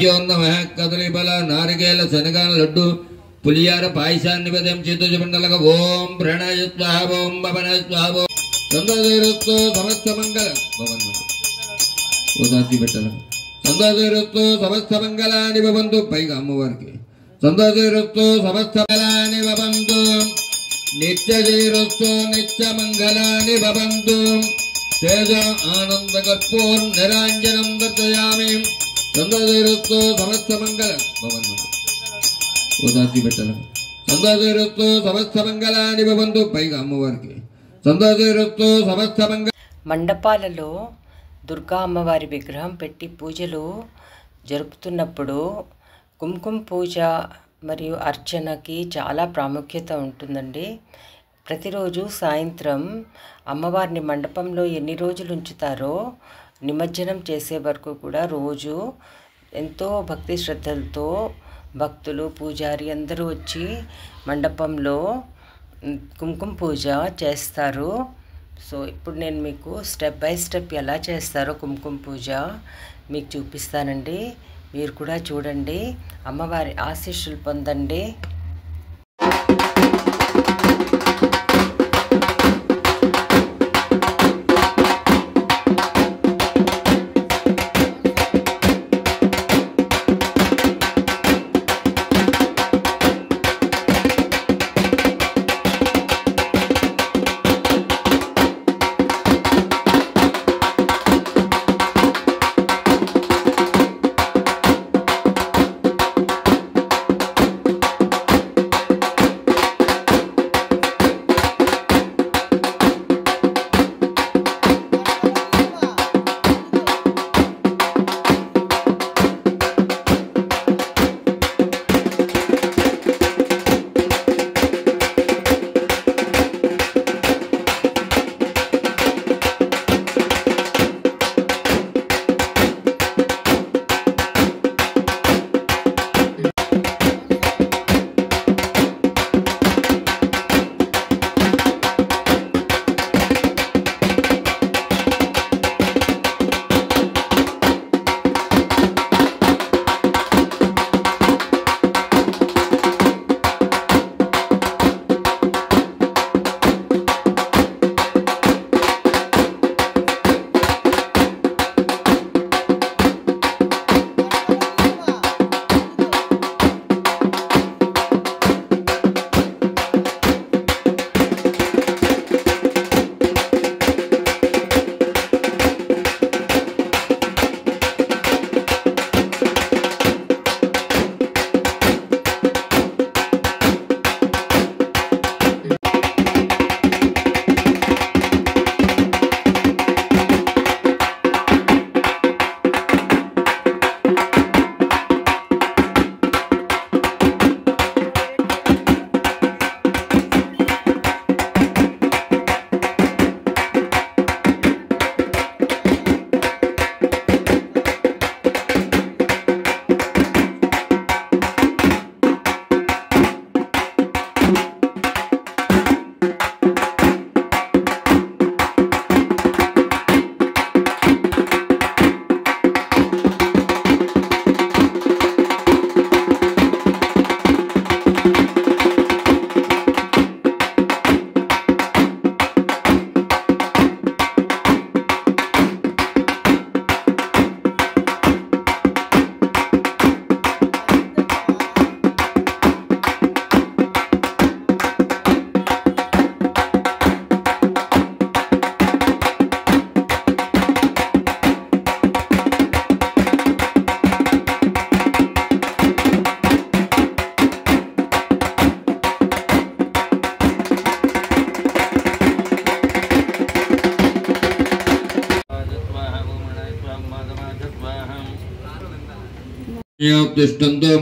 నమః కదలీఫల నారికేల శనగాన లడ్డు పులియార పాయసాన్ని నివేదం చేతుజమండలక ఓం ప్రణయ స్వాహ ఓం భవన స్వాహ సందోదయరస్తు సమస్త మంగళ భవంతు ఉదాసి పెట్టాల సందోదయరస్తు సమస్త మంగళాని భవంతు పైగా అమ్మవారికి సందోదయరస్తు సమస్త మంగళాని భవంతు నిత్యజయరస్తు నిత్య మంగళాని భవంతు తేజ ఆనంద కర్పూర్ నిరాంజనం దర్శయామి సందోదయరస్తు సమస్త మంగళ భవంతు ఉదాసి పెట్టాల సందోదయరస్తు సమస్త మంగళాని భవంతు పైగా అమ్మవారికి సందోదయరస్తు సమస్త మంగళ. మండపాలలో దుర్గా అమ్మవారి విగ్రహం పెట్టి పూజలు జరుపుతున్నప్పుడు కుంకుమ పూజ మరియు అర్చనకి చాలా ప్రాముఖ్యత ఉంటుందండి. ప్రతిరోజు సాయంత్రం అమ్మవారిని మండపంలో ఎన్ని రోజులు ఉంచుతారో నిమజ్జనం చేసే వరకు కూడా రోజు ఎంతో భక్తి శ్రద్ధలతో భక్తులు పూజారి అందరూ వచ్చి మండపంలో కుంకుమ పూజ చేస్తారు. సో ఇప్పుడు నేను మీకు స్టెప్ బై స్టెప్ ఎలా చేస్తారో కుంకుమ పూజ మీకు చూపిస్తానండి. మీరు కూడా చూడండి, అమ్మవారి ఆశీస్సులు పొందండి. తిష్టంతో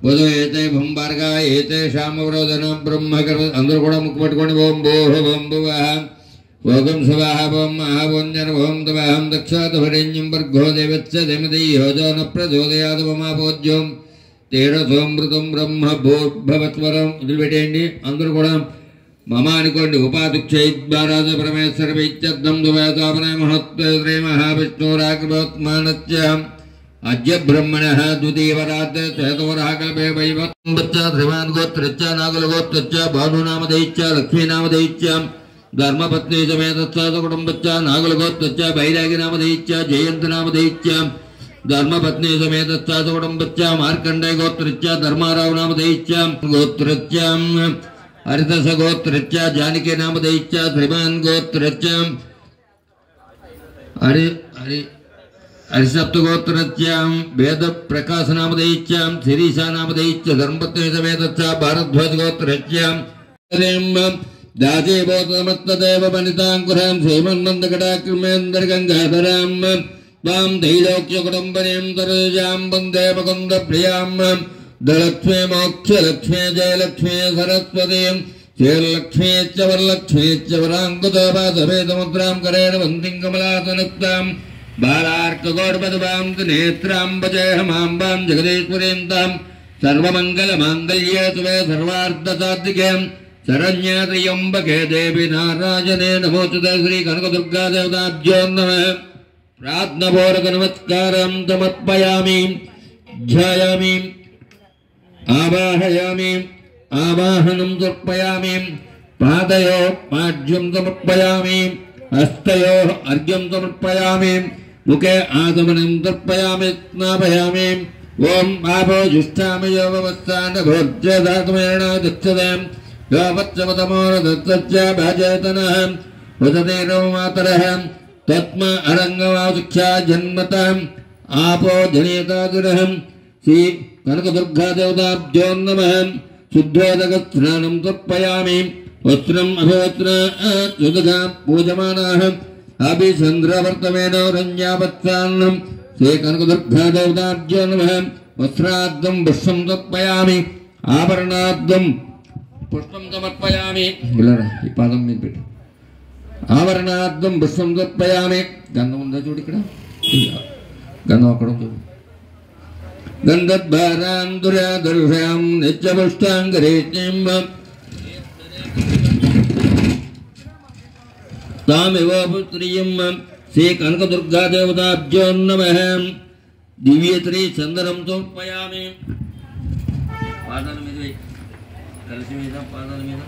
వదో ఏతే భంబార్గా ఏతే శామవరోధన బ్రహ్మకర్మ అందరూ కూడా ముక్కు పట్టుకోండి. ఓం భోహ ఓం భువః ఓం శుభః ఓం మహావం జన ఓం తమహం దక్షాతవరేణ్యం వర్గో దేవత్స దేమదీ యోజన ప్రచోదయాద్ మమాపోజ్యం తేరసోమృతం బ్రహ్మ భూర్భవత్వరం వదిలిపెట్టేయండి. అందరూ కూడా మమ అనుకోండి. ఉపాధిక్షైద్వారాజ పరమేశ్వర వైత్యర్థం దువేతాపనే మహత్వే శ్రీ మహావిష్ణురాకృతమానత్య अद्य ब्रह्मणः द्वितीयवरात्रे श्वेतवरः कल्पे वैवत्वच्च श्रीमान् गोत्रच्च नागलगोत्रच्च भानुनामधेयच्च लक्ष्मीनामधेयच्च धर्मपत्नी समेतच्च कुटुम्बच्च नागलगोत्रच्च बैरागिनामधेयच्च जयन्तनामधेयच्च धर्मपत्नी समेतच्च कुटुम्बच्च मार्कण्डेयगोत्रच्च धर्मारावनामधेयच्च गोत्रच्च हरिदसगोत्रच्च जानकीनामधेयच्च श्रीमान् गोत्रच्च हरिसप्तगोत्रच्चां वेद प्रकाश नामधेयच्चां शिरीषा नामधेयच्च धर्मपत्नी समेतच्च भारद्वाज गोत्रच्चां दाजे बोधमत्तदेव वनितांकुरां श्रीमन्मन्दकटाकृमेन्द्रगङ्गाधरां वां दैलोक्यकुटुम्बनीं तरुजां वन्दे मुकुन्दप्रियां धनलक्ष्मी मोक्षलक्ष्मी जयलक्ष्मी सरस्वतीं श्रीलक्ष्मी च वरलक्ष्मी च वराङ्कुतोपासभेदमुद्रां करेण वन्दिं कमलासनक्तां बालार्कगौरपदवां नेत्रां भजेहमाम्बां जगदीश्वरीं तां सर्वमङ्गलमाङ्गल्ये तुवे सर्वार्थसाधिके शरण्ये त्र्यम्बके देवी नारायणे नमोस्तुते श्रीकनकदुर्गादेवताभ्यो नमः प्रार्थनापूर्वकनमस्कारं समर्पयामि ध्यायामि आवाहयामि आवाहनं समर्पयामि पादयोः पाद्यं समर्पयामि हस्तयोः अर्घ्यं समर्पयामि मुखे आगमनं समर्पयामि स्नापयामि ओम पापो जुष्टामि योगवस्थानभोज्यधातुमेण दक्षते योवत्सवतमोरदत्तच्च भाजयतनः वदतेनो मातरः तत्म अरङ्गवासुक्षा जन्मतः आपो जनेतादिरहं श्री कनकदुर्गादेवताभ्यो नमः शुद्धोदकस्नानं समर्पयामि वस्त्रम् अभवस्त्रं पूजमानाः अभिचन्द्रवर्तमेन रञ्जावत्सान्नं श्रीकनकदुर्गादेवताभ्यो नमः वस्त्राद्दं पुष्पं समर्पयामि आभरणाद्दं पुष्पं समर्पयामि ఈ పాదం మీద పెట్టు ఆవరణార్థం పుష్పం సమర్పయామి గంధం ఉందా చూడు ఇక్కడ గంధం అక్కడ ఉంది गन्धद्भारान्दुरादर्शां नित्यपुष्टाङ्गरेतिं तामेव पुत्रीं श्रीकनकदुर्गादेवताभ्यो नमः दिव्यत्री चन्दनं समर्पयामि पादाల మీద కలిసి మీద పాదాల మీద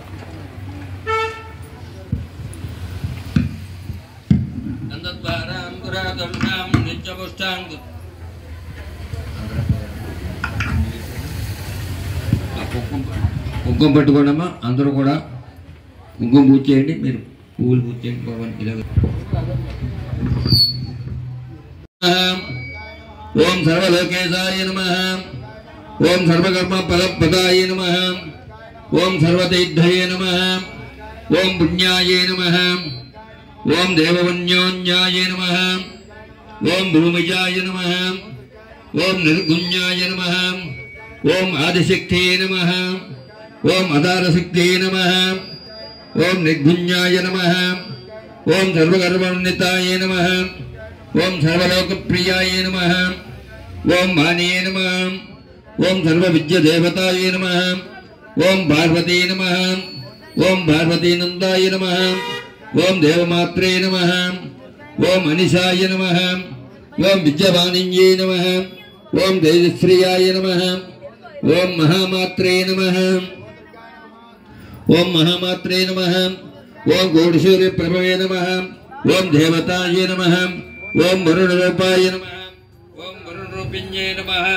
गन्धद्भारान्दुरादर्शां नित्यपुष्टाङ्ग కుంకుమ పెట్టుకోండమ్మా అందరూ కూడా కుంకుమ పూజ చేయండి మీరు పువ్వులు పూజ చేయండి భగవాన్ ఇలా ఓం సర్వలోకేశాయ నమః ఓం సర్వకర్మ ఫలప్రదాయ నమః ఓం సర్వతీర్థయే నమః ఓం పుణ్యాయ నమః ఓం దేవవన్యోన్యాయ నమః ఓం భూమిజాయ నమః ఓం నిర్గుణ్యాయ నమః ओम आदिशक्ति नमः ओम अदारशक्ति नमः ओम निर्गुण्याय नमः ओम सर्वगर्वान्विताय नमः ओम सर्वलोकप्रियाय नमः ओम मानिये नमः ओम सर्वविद्यादेवताय नमः ओम पार्वती नमः ओम पार्वतीनन्दाय नमः ओम देवमात्रे नमः ओम अनिशाय नमः ओम विद्यावाणिन्ये नमः ओम तेजश्रियाय नमः ओम महामात्रे नमः ओम महामात्रे नमः ओम गौड़सूर्य प्रभवे नमः ओम देवताय नमः ओम वरुणरूपाय नमः ओम वरुणरूपिण्ये नमः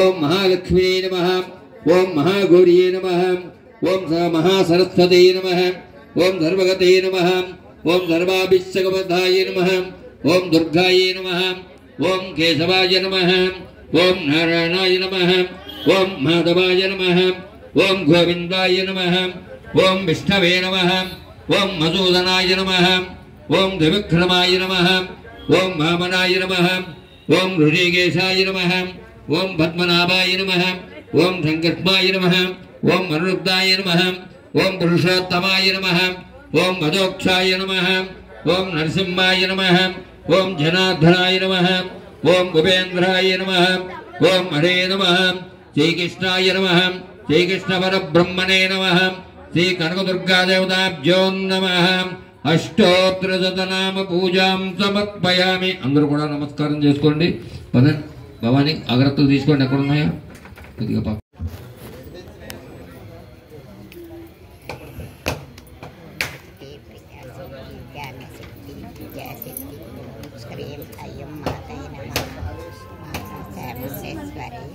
ओम महालक्ष्मी नमः ओम महागौर्ये नमः ओम महासरस्वती नमः ओम सर्वगते नमः ओम सर्वाभिषेकवधाय नमः ओम दुर्गाय नमः ओम केशवाय नमः ओम नारायणाय नमः ओम माधवाय नमः ओम गोविंदाय नमः ओम विष्णवे नमः ओम मधुसूदनाय नमः ओम त्रिविक्रमाय नमः ओम वामनाय नमः ओम ऋषिकेशाय नमः ओम पद्मनाभाय नमः ओम संकर्षणाय नमः ओम अनिरुद्धाय नमः ओम पुरुषोत्तमाय नमः ओम मदोक्षाय नमः ओम नरसिंहाय नमः ओम जनार्दनाय नमः ओम उपेन्द्राय नमः ओम हरे नमः श्रीकृष्णाय नमः श्रीकृष्णपरब्रह्मणे नमः श्रीकनकदुर्गादेवताभ्यो नमः అష్టోత్తరశతనామ పూజాం సమర్పయామి. అందరూ కూడా నమస్కారం చేసుకోండి. పదండి భవాని అగరత్తులు తీసుకోండి. ఎక్కడ ఉన్నాయా కొద్దిగా పాప.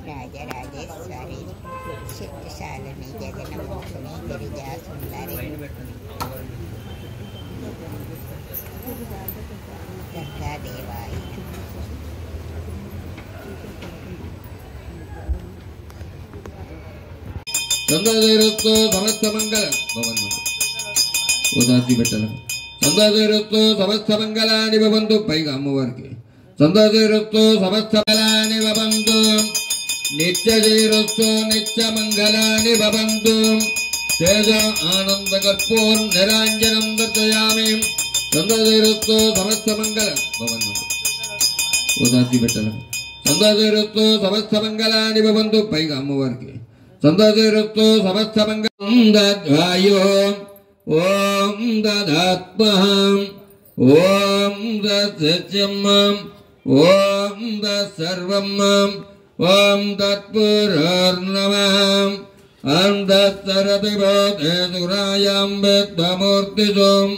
రాజరాజేశ్వరి శక్తిశాలిని జగన్మోహిని గిరిజా సుందరి దుర్గాదేవాయి సందాదేరత్తో సమస్త మంగళ ఉదాసి పెట్టాల. సందాదేరత్తో సమస్త మంగళాని భవంతు. పైగా అమ్మవారికి సందాదేరత్తో సమస్త మంగళాని భవంతు. నిత్యజైరస్తో నిత్య మంగళాని భవంతు. తేజ ఆనంద కర్పూర్ నిరాంజనం దర్శయామి. సందాదేరత్తో సమస్త మంగళ భవంతు. ఉదాసి పెట్టాల. సందాదేరత్తో సమస్త మంగళాని భవంతు. పైగా అమ్మవారికి సందాదేరత్తో సమస్త మంగళం. దద్వాయో ఓం దదాత్మహం ఓం దత్సత్యం ఓం దత్సర్వం ఓం తత్పురార్ణవం ఓం తత్సరతిబోధేసురాయాం వేద్మూర్తిజోం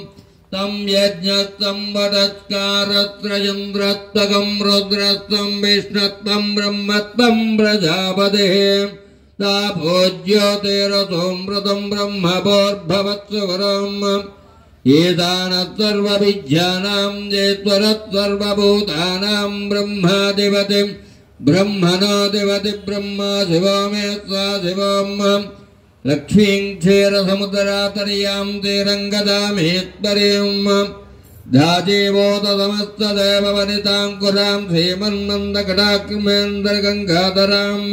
తం యజ్ఞస్తం వదత్కారత్రయంద్రత్తగం రుద్రస్తం విష్ణత్వం బ్రహ్మత్వం ప్రజాపతే పూజ్యోతిరసోమృతం బ్రహ్మభోర్భవత్సువరం ఏదానత్సర్వవిద్యానాం జేత్వరత్సర్వభూతానాం బ్రహ్మాధిపతి బ్రహ్మణోధిపతి బ్రహ్మ శివో మే స్వా శివం లక్ష్మీం క్షీరసముద్రాతర్యాం తీరంగదామేత్పరీం ధాజీవోత సమస్తదేవవనితాంకురాం శ్రీమన్మందకటాక్షమేంద్రగంగాధరాం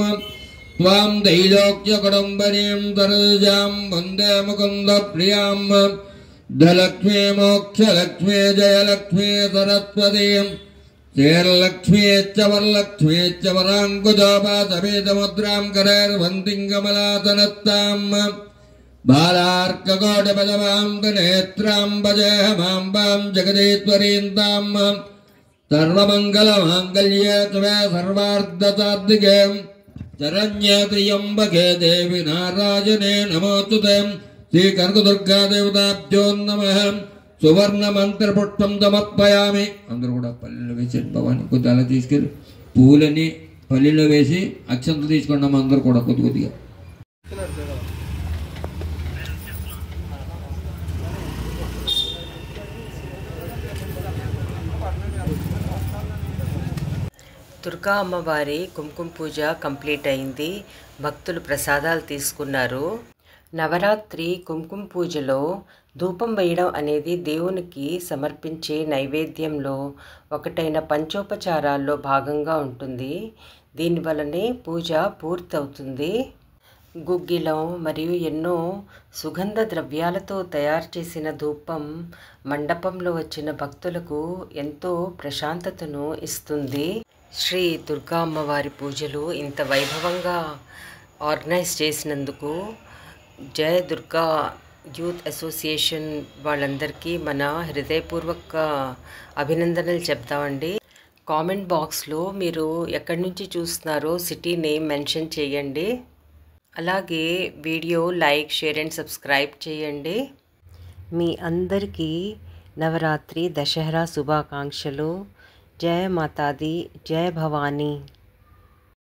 త్వాం దైలోక్యకుడంబరీం తరజాం వందే ముకుందప్రియాం ధలక్ష్మీ మోక్షలక్ష్మీ జయలక్ష్మీ సరస్వతీం శ్రీర్లక్ష్మీశ్చ వరలక్ష్మీశ్చ వరాంకుజోపాసమేతముద్రాం కరైర్వంతిం కమలాసనత్తాం బాలార్కకోటిపదమాం నేత్రాం భజేహమాంబాం జగదీశ్వరీం తాం సర్వమంగళమాంగళ్యే త్వే సర్వార్థసాధికే శరణ్యే త్ర్యంబకే దేవి నారాయణే నమోస్తుతే. శ్రీ కనకదుర్గాదేవతాభ్యో నమః. సువర్ణ మంత్రపుష్పం సమర్పయామి. అందరూ కూడా పల్లెలో వేసి భవాని కొద్ది అలా తీసుకెళ్ళి పూలని పల్లెలో వేసి అక్షంత తీసుకున్నాము. అందరూ కూడా కొద్ది కొద్దిగా. దుర్గా అమ్మవారి కుంకుమ పూజ కంప్లీట్ అయింది. భక్తులు ప్రసాదాలు తీసుకున్నారు. నవరాత్రి కుంకుమ పూజలో ధూపం వేయడం అనేది దేవునికి సమర్పించే నైవేద్యంలో ఒకటైన పంచోపచారాల్లో భాగంగా ఉంటుంది. దీనివల్లనే పూజ పూర్తవుతుంది. గుగ్గిలం మరియు ఎన్నో సుగంధ ద్రవ్యాలతో తయారు చేసిన ధూపం మండపంలో వచ్చిన భక్తులకు ఎంతో ప్రశాంతతను ఇస్తుంది. శ్రీ దుర్గా అమ్మవారి పూజలు ఇంత వైభవంగా ఆర్గనైజ్ చేసినందుకు జయ దుర్గా యూత్ అసోసియేషన్ వాళ్ళందరికీ మన హృదయపూర్వక అభినందనలు చెప్తామండి. కామెంట్ బాక్స్లో మీరు ఎక్కడి నుంచి చూస్తున్నారో సిటీ నేమ్ మెన్షన్ చేయండి. అలాగే video like, share and subscribe చేయండి. మీ అందరికీ నవరాత్రి దసరా శుభాకాంక్షలు. జయ మాతాది, జయ భవానీ.